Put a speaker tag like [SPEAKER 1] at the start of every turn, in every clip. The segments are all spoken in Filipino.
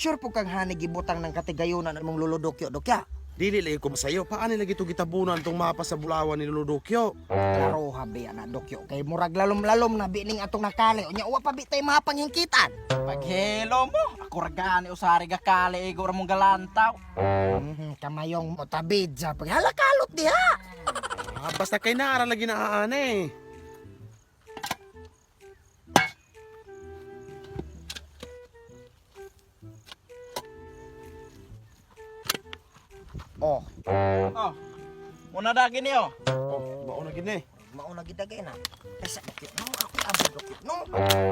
[SPEAKER 1] Sure po kang hanig ibutang ng katigayunan ng mong luludokyo, dokya.
[SPEAKER 2] Dili lagi ko masayo. Paano lagi ito gitabunan tong mapa sa Bulawan ni Luludokyo?
[SPEAKER 1] Klaro habi na dokyo. Kay murag lalom-lalom na bining atong nakali. Unya uwa pa bitay mapanghingkitan.
[SPEAKER 3] Paghelo mo, ako ragani usari ga kali igor mong galantaw.
[SPEAKER 1] Kamayong mo tabid sa paghalakalot diha.
[SPEAKER 2] Basta kay naara lagi na aane.
[SPEAKER 1] Oh,
[SPEAKER 3] Oh, muna dagi niyo.
[SPEAKER 2] Mauna gini.
[SPEAKER 1] mauna gidagay na. Kaysa dokyo no, ako abot dokyo no.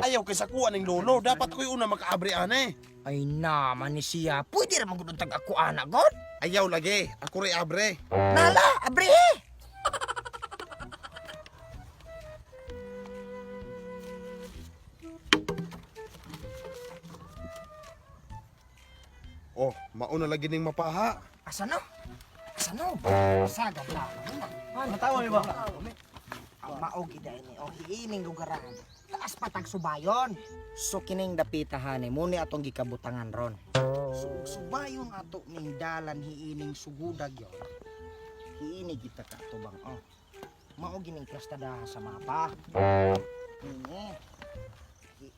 [SPEAKER 2] Ayaw kay sakuan ning lolo. Dapat ko'y una makaabri ane.
[SPEAKER 1] Ay naman ni siya. Pwede ra magudon tag ako ana god.
[SPEAKER 2] Ayaw lagi. Ako rin abre.
[SPEAKER 1] Nala, abri.
[SPEAKER 2] Oh, mauna lagi ning mapaha.
[SPEAKER 1] Asa no? Asa no? Sagad lang.
[SPEAKER 3] Natawa ni ba?
[SPEAKER 1] Ang maogi dahil ni o hiining lugaran. Taas patag subayon. So kining dapitahan ni muni atong gikabutangan ron. So subayon ato ning dalan hiining sugudag yon. Hiini kita ka tubang oh. Maogi ning klastada sa mapa. Ini.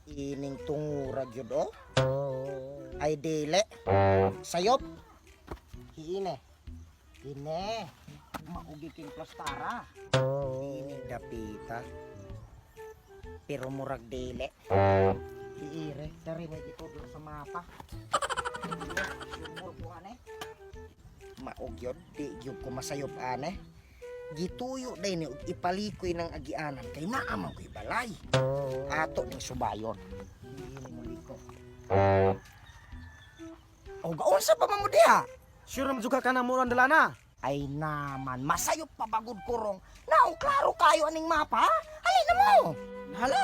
[SPEAKER 1] Hiining tungurag yun oh. Ay dili. Sayop. Hiine. Hine. Maogi king plastara. Hiining dapita. Pero murag dili. Hiire. Dari may itudlo sa mapa. Sumur ko ane. Maogyod. Di gyud ko masayop ane. Gituyo day ni ipalikoy ng agianan. Kay naamang ko'y balay. Ato ning subayon. Hiining muliko. O gaon sa pamamudiha.
[SPEAKER 3] Sure naman juga ka na mo ang dalana.
[SPEAKER 1] Ay naman, masayop pa bagod kurong. Naong klaro kayo aning mapa. Halin na mo.
[SPEAKER 3] Hala.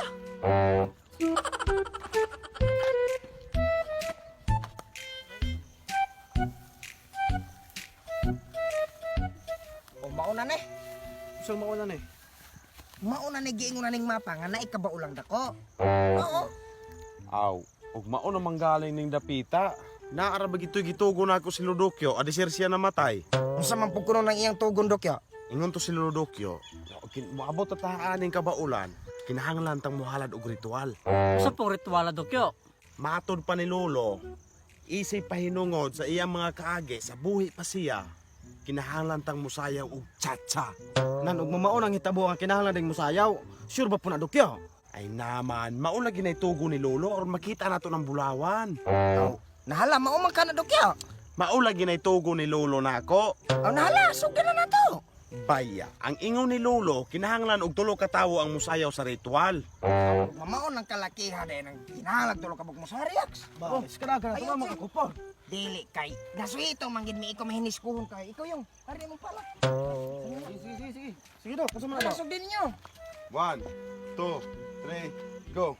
[SPEAKER 1] O mauna ni.
[SPEAKER 2] Saan mauna ni?
[SPEAKER 1] Mauna ni giingon aning mapa nga naikabaulang dako. Oo.
[SPEAKER 2] Aw, ug mauna manggaling ning dapita. Naara ba gito'y gitugo na ako si Luludokyo. Adisir siya namatay.
[SPEAKER 1] Unsa man pug kuno ng iyang tugon dokyo?
[SPEAKER 2] Ingon to si Luludokyo. Moabot at haaning kabaulan. Kinahanglan tang muhalad og ritual.
[SPEAKER 3] Sa pong ritual dokyo.
[SPEAKER 2] Matod pa ni Lolo, isay pahinungod sa iyang mga kaagi sa buhi pa siya. Kinahanglan tang musayaw og cha-cha.
[SPEAKER 3] Nanog mamaon ang hitabo ang kinahanglan ding musayaw. Sure ba po na dokyo?
[SPEAKER 2] Ay naman, mauna ginay tugo ni Lolo or makita nato ng Bulawan.
[SPEAKER 1] Aw, nahala maumang ka na dokyo.
[SPEAKER 2] Maula ginay tugo ni Lolo nako.
[SPEAKER 1] Aw nahala, sugdan na nato.
[SPEAKER 2] Baya, ang ingon ni Lolo, kinahanglan og tulo ka tawo ang musayaw sa ritual.
[SPEAKER 1] Mamaon ng kalakihan din ang ginahalag tulo ka mo sa reacts.
[SPEAKER 3] Balis ka na ka
[SPEAKER 1] Ayun,
[SPEAKER 3] na
[SPEAKER 1] sir.
[SPEAKER 3] kupor.
[SPEAKER 1] Dili kay gasuito manggid mi ikaw mahinis kuhon kay ikaw yung ari mo pala.
[SPEAKER 3] Sige. Sige do, kusa mo na.
[SPEAKER 1] Lasog din niyo.
[SPEAKER 2] 1, 2, 3, go.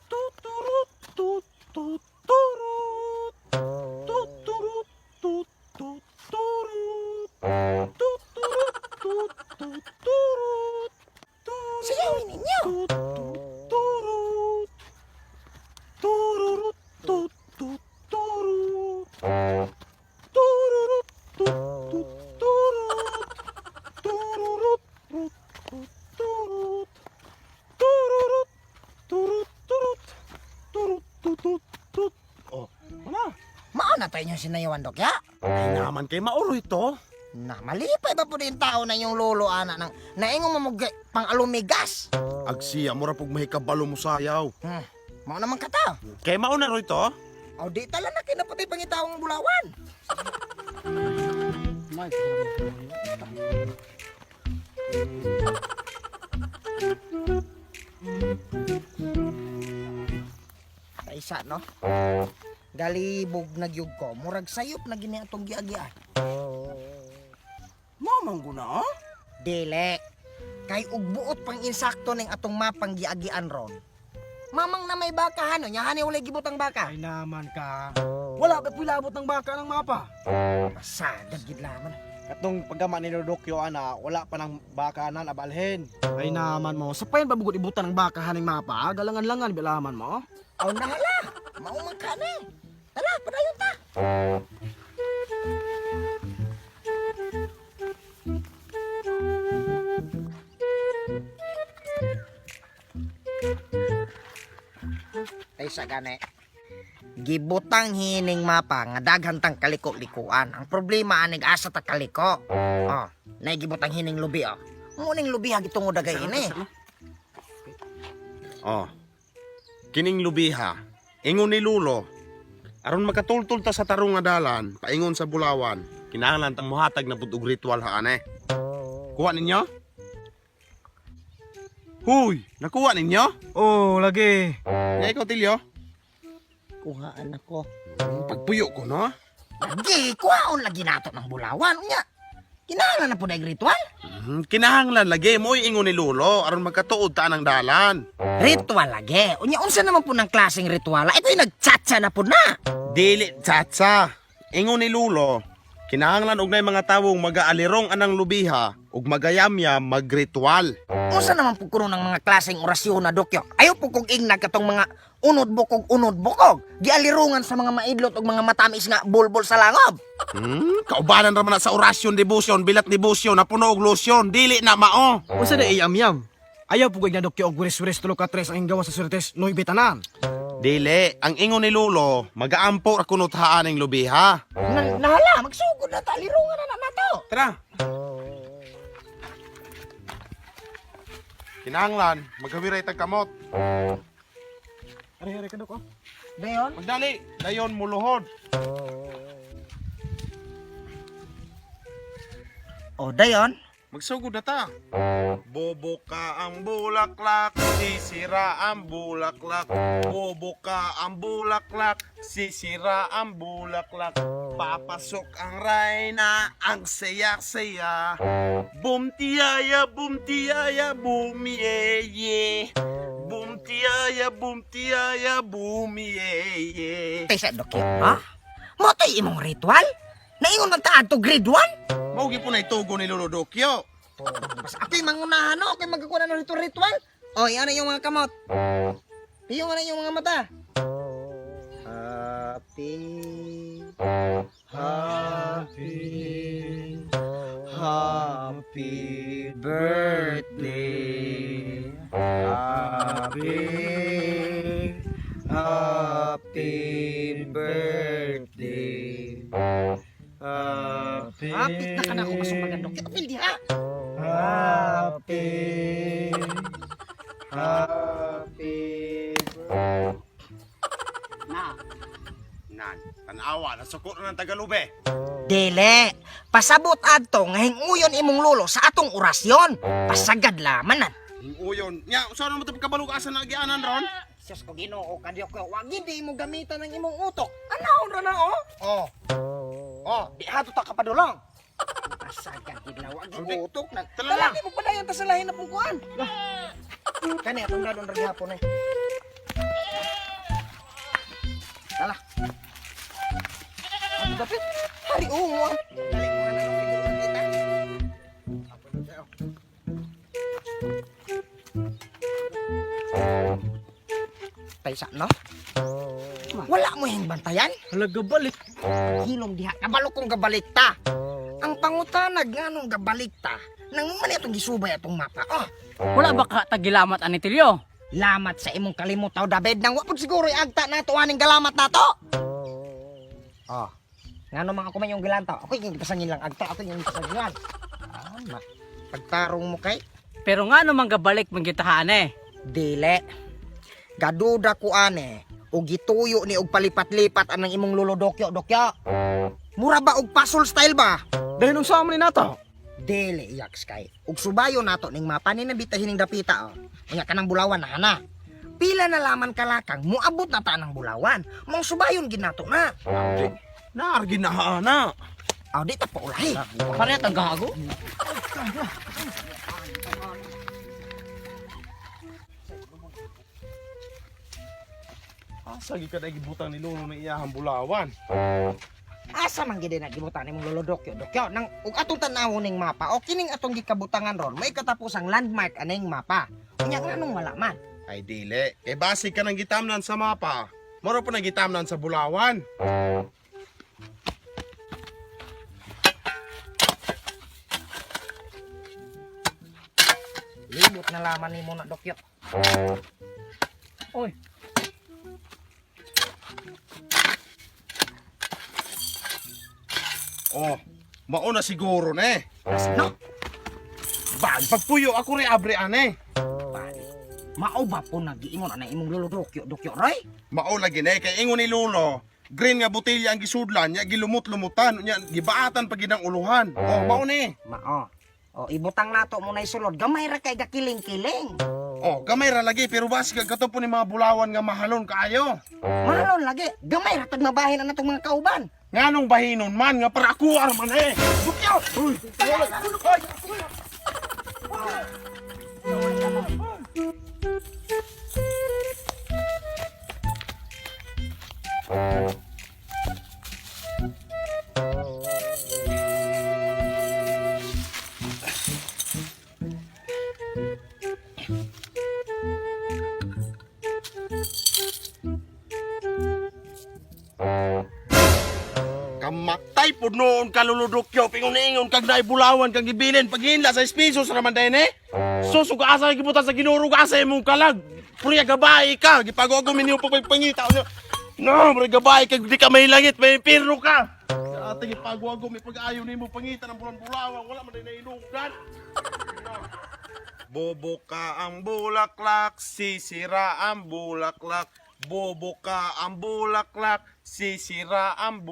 [SPEAKER 3] Tuturut tut tut turut. Tuturut tut tut turut. Tuturut tut tut turut.
[SPEAKER 1] Sayawin ninyo.
[SPEAKER 3] Tut tut turut. Tururut tut tut turut. Tururut tut tut turut. Tururut tut tut turut. Tururut turut turut. Turut tut tut tut. Oh, mana?
[SPEAKER 1] Mao na tayo yung sinayawan dok ya.
[SPEAKER 2] Ay naman kay mauro ito.
[SPEAKER 1] Na malipay ba po din tao na yung lolo ana nang naingon mo pang alumigas.
[SPEAKER 2] Agsiya, mura pug mahikabalo mo sayaw.
[SPEAKER 1] Mao naman kata.
[SPEAKER 2] Kay mauna ro ito.
[SPEAKER 1] Aw di tala na kinapatay pangitawang Bulawan. Kaisa no. Galibog nagyug ko, murag sayop na gini atong giagian.
[SPEAKER 3] Mamang guna, ha?
[SPEAKER 1] Dili. Kay ug buot pang insakto ning atong mapang giagian ron. Mamang na may baka hano, nya hani wala gibutang baka.
[SPEAKER 3] Ay naman ka. Wala ba pilabot ng baka ng mapa?
[SPEAKER 1] Sagad gid laman.
[SPEAKER 3] Katong pagkama ni Lodokyo ana, wala pa ng baka na nabalhin. Ay naman mo, sa payan ba bugod ibutan ng baka haning mapa? Galangan-langan bilaman mo.
[SPEAKER 1] Aw nahala. maumang ka na. Tara, padayon ta. Ay sa gani. Gibutang hining mapa nga daghan tang kaliko-likuan. Ang problema anig asa ta kaliko. Oh, nay gibutang hining lubi oh. Muning lubi ha gitungod dagay ini.
[SPEAKER 2] Oh. Kining lubiha, ingon ni Lulo. Aron makatultul ta sa tarong nga dalan, paingon sa Bulawan. Kinahanglan tang muhatag na pud og ritual ane. Kuha ninyo? Huy, nakuha ninyo?
[SPEAKER 3] Oh, lagi.
[SPEAKER 2] Nya ikaw Tilyo?
[SPEAKER 1] Kuhaan ako.
[SPEAKER 2] Pagpuyo ko no?
[SPEAKER 1] Lagi, kuhaon lagi nato ng Bulawan. Unya, kinahanglan na po na ritual.
[SPEAKER 2] Kinahanglan lagi mo ingon ni Lulo aron magkatuod ta ng dalan.
[SPEAKER 1] Ritual lagi. Unya, unsa naman po ng klaseng ritual? Ito'y nagtsatsa na po na.
[SPEAKER 2] Dili tsatsa. Ingon ni Lulo, kinahanglan og nay mga tawong mag-aalirong anang lubiha ug magayamya magritual.
[SPEAKER 1] Unsa naman po kuno ng mga klaseng orasyon na dokyo? Ayaw po kong ignag katong mga unod bukog. Gialirungan sa mga maidlot ug mga matamis nga bulbol sa langob.
[SPEAKER 2] Kaubanan raman na sa orasyon, debosyon, bilat debosyon na puno og losyon, dili na mao.
[SPEAKER 3] Unsa na iyam-yam? Ayaw po kay nadokyo og wires-wires tulo ka tres ang gawa sa Surtes noy bitanan.
[SPEAKER 2] Dili, ang ingon ni Lulo, mag-aampo ra kunot haan ang lubiha.
[SPEAKER 1] Nahala, magsugod na ta. Alirungan na nato.
[SPEAKER 2] Tara. Kinahanglan, maghawiray tag kamot.
[SPEAKER 3] Ari kadok oh.
[SPEAKER 1] Dayon?
[SPEAKER 2] Magdali, dayon muluhod.
[SPEAKER 1] O, dayon?
[SPEAKER 2] Magsugod na ta. Bobo ka ang bulaklak, sisira ang bulaklak. Bobo ka ang bulaklak, sisira ang bulaklak. Papasok ang rayna, ang saya-saya. Bumtiyaya, bumtiyaya, bumiyeye. Bumtiyaya, bumtiyaya, bumiyeye.
[SPEAKER 1] Tesa, dokyo, ha? Moto'y imong ritual? Naingon man ta adto grade 1?
[SPEAKER 2] Maugi po na itugo ni Lolo Dokyo.
[SPEAKER 1] Mas ako'y mangunahan, no? Ako'y magkakuha ng ritual. O, yan na yung mga kamot. Yung na yung mga mata. Happy birthday. Happy birthday. Hapit na ka na ako masumbagan, Dok. Apil di ha? Happy
[SPEAKER 2] Nan, tanawa, nasukot na ng Tagalube.
[SPEAKER 1] Dele, pasabot adto nga hinguyon imong lolo sa atong orasyon. Pasagad lamanan.
[SPEAKER 2] Uyon. Nya, saan mo ito kabalugasan na agianan ron?
[SPEAKER 1] Sus ko Ginoo kadyo ko, wag hindi mo gamitan ng imong utok. Anaon ra na oh? Oh. Oh, di hato ta kapadulong. Pasagad gid na wag
[SPEAKER 2] Okay.
[SPEAKER 1] utok na.
[SPEAKER 2] Tala
[SPEAKER 1] Tala
[SPEAKER 2] na.
[SPEAKER 1] di mo padayon ta sa lahi na pong kuan. Kani atong dadon ra gihapon eh. Tala. Ang dapit. Hari ungo. Dali mo na ng figure kita. Apa na daw? Taysa no? Wala mo yung bantayan?
[SPEAKER 3] Halaga balik.
[SPEAKER 1] Hilom diha, kabalo kong gabalik ta. Ang pangutanag nga nung gabalik ta, nang mali itong gisubay atong mapa. Oh,
[SPEAKER 4] Wala ba ka tagilamat ani Tilyo?
[SPEAKER 1] lamat sa imong kalimutaw, David. Nang wapod siguro agta na to aning galamat na to. Oh, nga nung mga kumay yung gilantaw, ako yung pasangin lang agta, ako yung pasangilan. Tama. Pagtarong mo kay,
[SPEAKER 4] Pero nga naman gabalik manggitahaan eh.
[SPEAKER 1] dile. Gaduda ko ane, o gituyo ni og palipat-lipat anang imong lolo dokyo. Mura ba og puzzle style ba?
[SPEAKER 3] Dahil nung sa amin nato.
[SPEAKER 1] Dele yaks kay. Ug subayo nato ning mapanin na bitahin ning dapita oh. Unya kanang Bulawan na hana. Pila na laman kalakang muabot na ta nang Bulawan. Mong subayon gid nato na.
[SPEAKER 2] Naargi na hana.
[SPEAKER 1] Aw di ta pa ulahi.
[SPEAKER 4] Parehas ang gago.
[SPEAKER 2] Asagi ka na gibutang ni Lolo na iyahang Bulawan.
[SPEAKER 1] Asa man gid na gibutan nimong lolo dokyo. Nang ug atong tanawon ning mapa o kining atong gikabutangan ron may katapusang landmark aning mapa. Unya nga nung wala man.
[SPEAKER 2] Ay dili, kay base ka ng gitamnan sa mapa. Moro pa nagitamnan sa Bulawan.
[SPEAKER 1] Libot na laman ni mo na Dokyo.
[SPEAKER 4] Oy,
[SPEAKER 2] Oh, mauna siguro na eh.
[SPEAKER 1] No,
[SPEAKER 2] Bag, pagpuyo ako rin abre ane.
[SPEAKER 1] mao ba po nagiingon ana imong lolo Dokyo Roy?
[SPEAKER 2] Mao lagi na kay ingon ni Lolo. Green nga botelya ang gisudlan niya, gilumot-lumutan niya, gibaatan pa gid ang uluhan. Oh, mao ni.
[SPEAKER 1] Mao. O ibutang nato mo na isulod. Gamay ra kay gakiling-kiling.
[SPEAKER 2] Oh, gamay ra lagi pero basi kag kato po ni mga Bulawan nga mahalon kaayo.
[SPEAKER 1] Mahalon lagi. Gamay ra tag mabahin na natong mga kauban.
[SPEAKER 2] Nganong bahinon man nga para ako man eh.
[SPEAKER 1] Dokyo!
[SPEAKER 2] Uy, kamatay po noon kaluludokyo pingon-ingon kag naay Bulawan kag gibilin paghinla sa espisos raman din eh. Susug asa gibutan sa ginurog asa imong kalag. Puriya gabay ka, gipago minyo pagpangita. No, mura gabay kag di ka may langit, may pirno ka. Sa ate gipago may pag-ayo nimo pangita ng Bulawan, wala man din nainungdan. Bobo ka ang bulaklak, sisira ang bulaklak. Bobo ka ang bulaklak, sisira ang